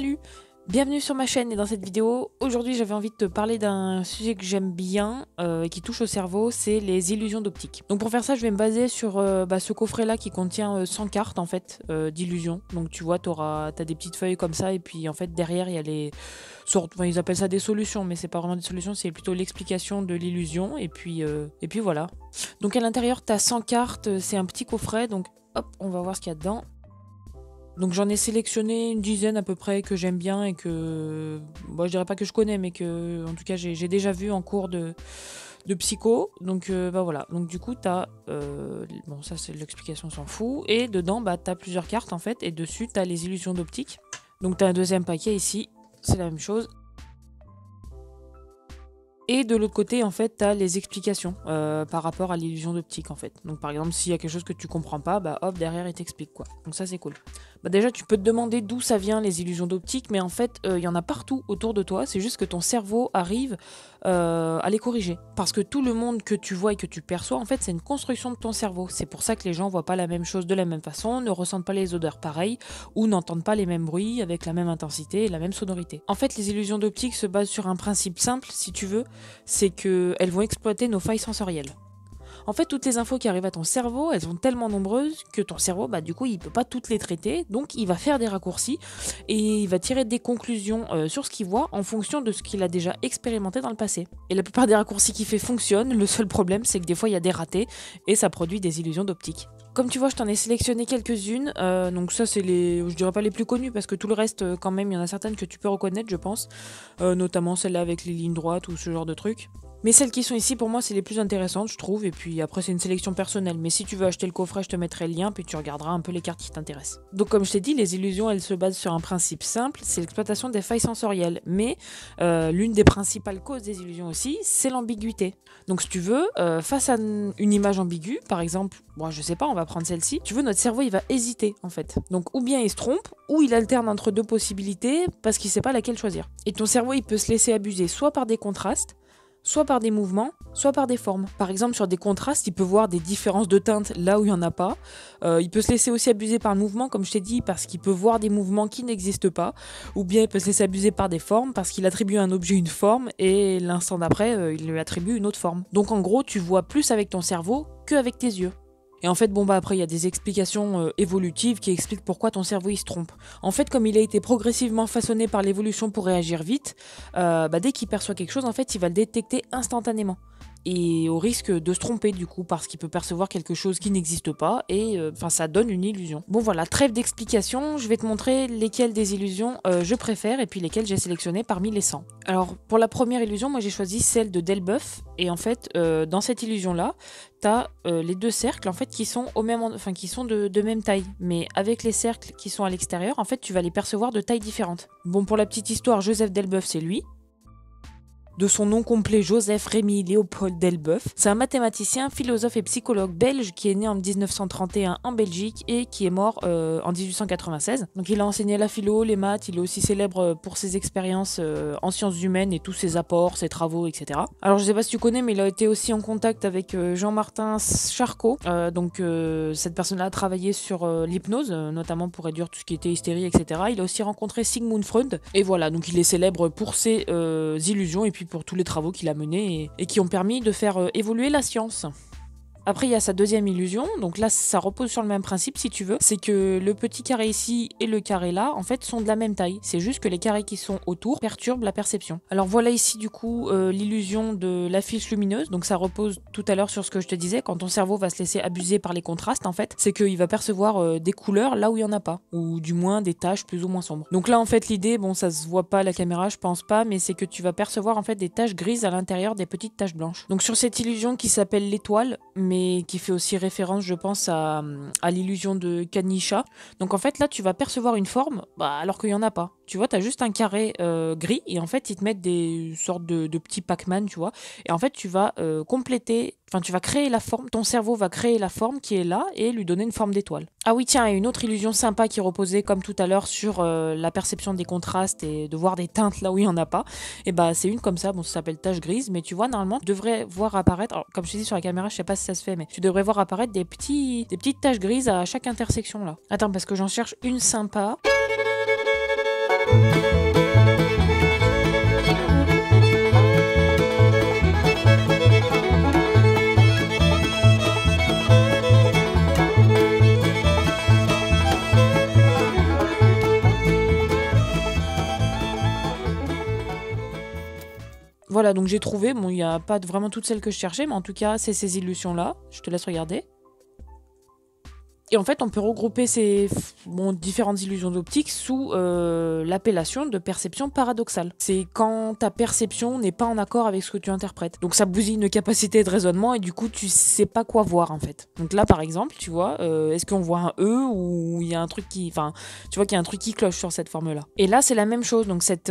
Salut, bienvenue sur ma chaîne et dans cette vidéo, aujourd'hui j'avais envie de te parler d'un sujet que j'aime bien et qui touche au cerveau, c'est les illusions d'optique. Donc pour faire ça, je vais me baser sur ce coffret là qui contient 100 cartes en fait d'illusions. Donc tu vois, t'as des petites feuilles comme ça et puis en fait derrière il y a les sortes, ils appellent ça des solutions, mais c'est pas vraiment des solutions, c'est plutôt l'explication de l'illusion et puis voilà. Donc à l'intérieur t'as 100 cartes, c'est un petit coffret, donc hop, on va voir ce qu'il y a dedans. Donc j'en ai sélectionné une dizaine à peu près que j'aime bien et que, bon, je dirais pas que je connais, mais que en tout cas j'ai déjà vu en cours de psycho. Donc voilà, donc du coup t'as, bon ça c'est l'explication, on s'en fout. Et dedans t'as plusieurs cartes en fait et dessus t'as les illusions d'optique. Donc t'as un deuxième paquet ici, c'est la même chose. Et de l'autre côté, en fait, tu as les explications par rapport à l'illusion d'optique, en fait. Donc, par exemple, s'il y a quelque chose que tu comprends pas, hop, derrière, il t'explique, quoi. Donc ça, c'est cool. Déjà, tu peux te demander d'où ça vient, les illusions d'optique, mais en fait, il y en a partout autour de toi. C'est juste que ton cerveau arrive à les corriger. Parce que tout le monde que tu vois et que tu perçois, en fait, c'est une construction de ton cerveau. C'est pour ça que les gens voient pas la même chose de la même façon, ne ressentent pas les odeurs pareilles, ou n'entendent pas les mêmes bruits avec la même intensité et la même sonorité. En fait, les illusions d'optique se basent sur un principe simple, si tu veux, c'est qu'elles vont exploiter nos failles sensorielles. En fait, toutes les infos qui arrivent à ton cerveau, elles sont tellement nombreuses que ton cerveau, du coup, il peut pas toutes les traiter, donc il va faire des raccourcis et il va tirer des conclusions sur ce qu'il voit en fonction de ce qu'il a déjà expérimenté dans le passé. Et la plupart des raccourcis qu'il fait fonctionnent, le seul problème, c'est que des fois, il y a des ratés et ça produit des illusions d'optique. Comme tu vois, je t'en ai sélectionné quelques-unes, donc ça c'est je dirais pas les plus connues parce que tout le reste, quand même, il y en a certaines que tu peux reconnaître, je pense, notamment celle-là avec les lignes droites ou ce genre de trucs. Mais celles qui sont ici, pour moi, c'est les plus intéressantes, je trouve, et puis après c'est une sélection personnelle, mais si tu veux acheter le coffret, je te mettrai le lien, puis tu regarderas un peu les cartes qui t'intéressent. Donc comme je t'ai dit, les illusions, elles se basent sur un principe simple, c'est l'exploitation des failles sensorielles, mais l'une des principales causes des illusions aussi, c'est l'ambiguïté. Donc si tu veux, face à une image ambiguë, par exemple, je sais pas, on va prendre celle-ci, tu veux, notre cerveau il va hésiter en fait. Donc ou bien il se trompe, ou il alterne entre deux possibilités parce qu'il sait pas laquelle choisir. Et ton cerveau il peut se laisser abuser soit par des contrastes, soit par des mouvements, soit par des formes. Par exemple, sur des contrastes, il peut voir des différences de teintes là où il n'y en a pas. Il peut se laisser aussi abuser par le mouvement, comme je t'ai dit, parce qu'il peut voir des mouvements qui n'existent pas. Ou bien il peut se laisser abuser par des formes, parce qu'il attribue à un objet une forme, et l'instant d'après, il lui attribue une autre forme. Donc en gros, tu vois plus avec ton cerveau qu'avec tes yeux. Et en fait, après, il y a des explications évolutives qui expliquent pourquoi ton cerveau il se trompe. En fait, comme il a été progressivement façonné par l'évolution pour réagir vite, dès qu'il perçoit quelque chose, en fait, il va le détecter instantanément. Et au risque de se tromper du coup, parce qu'il peut percevoir quelque chose qui n'existe pas, et ça donne une illusion. Bon voilà, trêve d'explication, je vais te montrer lesquelles des illusions je préfère, et puis lesquelles j'ai sélectionnées parmi les 100. Alors, pour la première illusion, moi j'ai choisi celle de Delboeuf, et en fait, dans cette illusion-là, t'as les deux cercles en fait qui sont qui sont de même taille, mais avec les cercles qui sont à l'extérieur, en fait tu vas les percevoir de tailles différentes. Bon, pour la petite histoire, Joseph Delboeuf c'est lui. De son nom complet, Joseph Rémy Léopold Delboeuf. C'est un mathématicien, philosophe et psychologue belge qui est né en 1931 en Belgique et qui est mort en 1896. Donc il a enseigné la philo, les maths, il est aussi célèbre pour ses expériences en sciences humaines et tous ses apports, ses travaux, etc. Alors je sais pas si tu connais, mais il a été aussi en contact avec Jean-Martin Charcot. Cette personne-là a travaillé sur l'hypnose, notamment pour réduire tout ce qui était hystérie, etc. Il a aussi rencontré Sigmund Freud. Et voilà, donc il est célèbre pour ses illusions et puis pour tous les travaux qu'il a menés et qui ont permis de faire évoluer la science. Après, il y a sa deuxième illusion, donc là, ça repose sur le même principe, si tu veux. C'est que le petit carré ici et le carré là, en fait, sont de la même taille. C'est juste que les carrés qui sont autour perturbent la perception. Alors voilà ici, du coup, l'illusion de l'affiche lumineuse. Donc ça repose tout à l'heure sur ce que je te disais. Quand ton cerveau va se laisser abuser par les contrastes, en fait, c'est qu'il va percevoir des couleurs là où il n'y en a pas. Ou du moins des taches plus ou moins sombres. Donc là, en fait, l'idée, ça se voit pas à la caméra, je pense pas, mais c'est que tu vas percevoir, en fait, des taches grises à l'intérieur des petites taches blanches. Donc sur cette illusion qui s'appelle l'étoile, mais qui fait aussi référence, je pense, à l'illusion de Kanishka. Donc en fait, là, tu vas percevoir une forme, alors qu'il n'y en a pas. Tu vois, tu as juste un carré gris, et en fait, ils te mettent des sortes de petits Pac-Man, tu vois. Et en fait, tu vas tu vas créer la forme, ton cerveau va créer la forme qui est là, et lui donner une forme d'étoile. Ah oui, tiens, et une autre illusion sympa qui reposait, comme tout à l'heure, sur la perception des contrastes, et de voir des teintes là où il n'y en a pas. Et c'est une comme ça, ça s'appelle tache grise, mais tu vois, normalement, tu devrais voir apparaître, alors comme je te dis sur la caméra, je sais pas si ça se fait, mais tu devrais voir apparaître des petites taches grises à chaque intersection là. Attends, parce que j'en cherche une sympa. voilà, donc j'ai trouvé, bon, il n'y a pas vraiment toutes celles que je cherchais, mais en tout cas, c'est ces illusions-là. Je te laisse regarder. Et en fait, on peut regrouper ces différentes illusions d'optique sous l'appellation de perception paradoxale. C'est quand ta perception n'est pas en accord avec ce que tu interprètes. Donc ça bousille une capacité de raisonnement et du coup, tu sais pas quoi voir en fait. Donc là, par exemple, tu vois, est-ce qu'on voit un E ou il y a un truc qui... Enfin, tu vois qu'il y a un truc qui cloche sur cette forme-là. Et là, c'est la même chose. Donc cette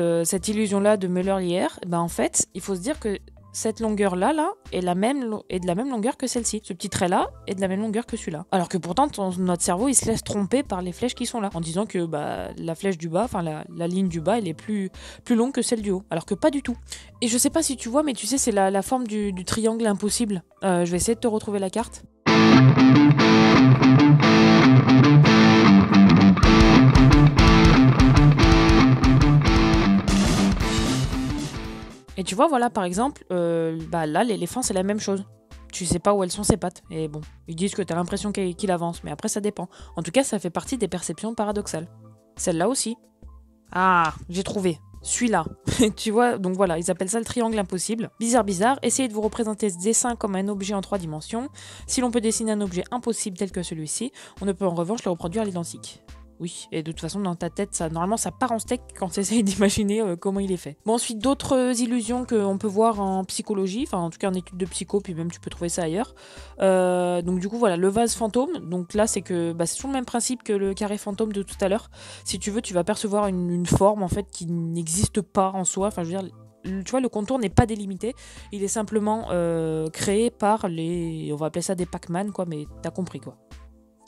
illusion-là de Müller-Lyer, ben en fait, il faut se dire que cette longueur-là est de la même longueur que celle-ci. Ce petit trait-là est de la même longueur que celui-là. Alors que pourtant, notre cerveau, il se laisse tromper par les flèches qui sont là, en disant que la flèche du bas, enfin la ligne du bas, elle est plus longue que celle du haut. Alors que pas du tout. Et je sais pas si tu vois, mais tu sais, c'est la forme du triangle impossible. Je vais essayer de te retrouver la carte. Et tu vois, voilà, par exemple, là, l'éléphant, c'est la même chose. Tu sais pas où elles sont ses pattes. Et bon, ils disent que t'as l'impression qu'il avance, mais après, ça dépend. En tout cas, ça fait partie des perceptions paradoxales. Celle-là aussi. Ah, j'ai trouvé. Celui-là. Tu vois, donc voilà, ils appellent ça le triangle impossible. Bizarre. Essayez de vous représenter ce dessin comme un objet en 3 dimensions. Si l'on peut dessiner un objet impossible tel que celui-ci, on ne peut en revanche le reproduire à l'identique. Oui, et de toute façon, dans ta tête, normalement, ça part en steak quand tu essayes d'imaginer comment il est fait. Bon, ensuite, d'autres illusions qu'on peut voir en psychologie, enfin, en tout cas en études de psycho, puis même tu peux trouver ça ailleurs. Donc, du coup, voilà, le vase fantôme. Donc là, c'est que c'est toujours le même principe que le carré fantôme de tout à l'heure. Si tu veux, tu vas percevoir une forme, en fait, qui n'existe pas en soi. Enfin, je veux dire, tu vois, le contour n'est pas délimité. Il est simplement créé par on va appeler ça des Pac-Man, quoi, mais t'as compris, quoi.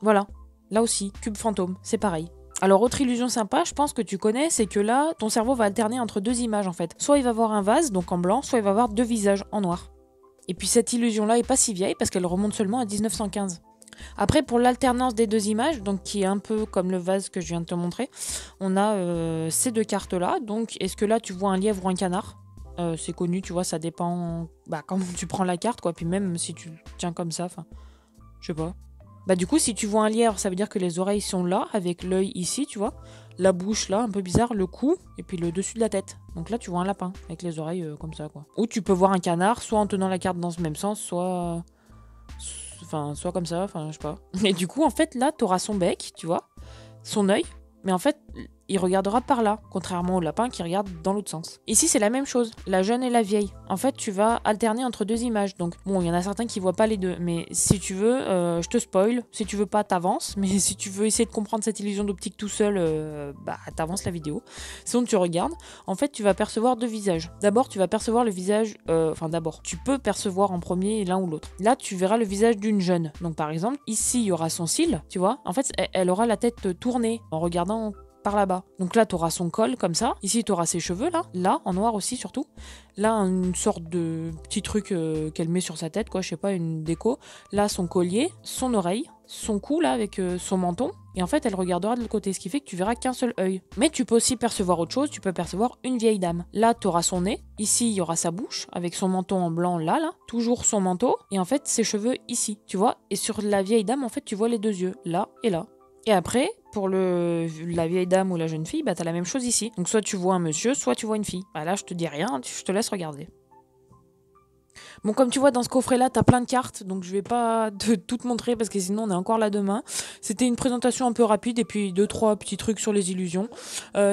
Voilà. Là aussi, cube fantôme, c'est pareil. Alors, autre illusion sympa, je pense que tu connais, c'est que là, ton cerveau va alterner entre 2 images en fait. Soit il va voir un vase, donc en blanc, soit il va voir 2 visages en noir. Et puis cette illusion-là est pas si vieille parce qu'elle remonte seulement à 1915. Après, pour l'alternance des 2 images, donc qui est un peu comme le vase que je viens de te montrer, on a ces 2 cartes-là. Donc, est-ce que là, tu vois un lièvre ou un canard ? C'est connu, tu vois, ça dépend comment tu prends la carte, quoi. Puis même si tu tiens comme ça, enfin, je sais pas. Du coup, si tu vois un lièvre, ça veut dire que les oreilles sont là, avec l'œil ici, tu vois. La bouche là, un peu bizarre, le cou, et puis le dessus de la tête. Donc là, tu vois un lapin, avec les oreilles comme ça, quoi. Ou tu peux voir un canard, soit en tenant la carte dans ce même sens, soit comme ça, enfin, je sais pas. Et du coup, en fait, là, t'auras son bec, tu vois, son œil, mais en fait, il regardera par là, contrairement au lapin qui regarde dans l'autre sens. Ici, c'est la même chose, la jeune et la vieille. En fait, tu vas alterner entre 2 images. Donc, bon, il y en a certains qui voient pas les deux, mais si tu veux, je te spoil. Si tu veux pas, t'avances. Mais si tu veux essayer de comprendre cette illusion d'optique tout seul, t'avances la vidéo. Sinon, tu regardes. En fait, tu vas percevoir 2 visages. D'abord, tu vas percevoir le visage... tu peux percevoir en premier l'un ou l'autre. Là, tu verras le visage d'une jeune. Donc, par exemple, ici, il y aura son cil, tu vois. En fait, elle aura la tête tournée en regardant par là-bas. Donc là, tu auras son col comme ça. Ici, tu auras ses cheveux là, en noir aussi surtout. Là, une sorte de petit truc qu'elle met sur sa tête, quoi, je sais pas, une déco. Là, son collier, son oreille, son cou là avec son menton. Et en fait, elle regardera de l'autre côté, ce qui fait que tu verras qu'un seul œil. Mais tu peux aussi percevoir autre chose, tu peux percevoir une vieille dame. Là, tu auras son nez. Ici, il y aura sa bouche avec son menton en blanc là. Toujours son manteau. Et en fait, ses cheveux ici, tu vois. Et sur la vieille dame, en fait, tu vois les 2 yeux, là et là. Et après, pour la vieille dame ou la jeune fille, t'as la même chose ici. Donc soit tu vois un monsieur, soit tu vois une fille. Là, je te dis rien, je te laisse regarder. Bon, comme tu vois, dans ce coffret-là, t'as plein de cartes, donc je vais pas tout te montrer parce que sinon on est encore là demain. C'était une présentation un peu rapide et puis 2-3 petits trucs sur les illusions.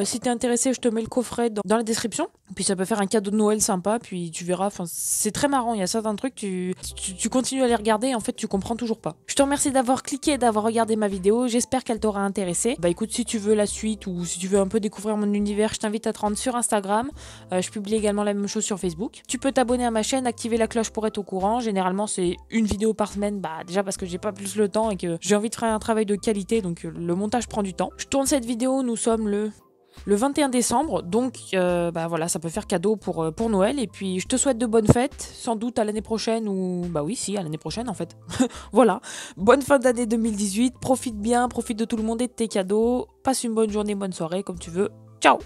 Si t'es intéressé, je te mets le coffret dans la description. Puis ça peut faire un cadeau de Noël sympa, puis tu verras, c'est très marrant, il y a certains trucs, tu continues à les regarder et en fait tu comprends toujours pas. Je te remercie d'avoir cliqué et d'avoir regardé ma vidéo, j'espère qu'elle t'aura intéressé. Écoute, si tu veux la suite ou si tu veux un peu découvrir mon univers, je t'invite à te rendre sur Instagram. Je publie également la même chose sur Facebook. Tu peux t'abonner à ma chaîne, activer la cloche pour être au courant. Généralement c'est une vidéo par semaine, déjà parce que j'ai pas plus le temps et que j'ai envie de faire un travail de qualité, donc le montage prend du temps. Je tourne cette vidéo, nous sommes le 21 décembre, donc voilà, ça peut faire cadeau pour Noël. Et puis je te souhaite de bonnes fêtes, sans doute à l'année prochaine ou... à l'année prochaine en fait. Voilà, bonne fin d'année 2018, profite bien, profite de tout le monde et de tes cadeaux. Passe une bonne journée, bonne soirée, comme tu veux. Ciao!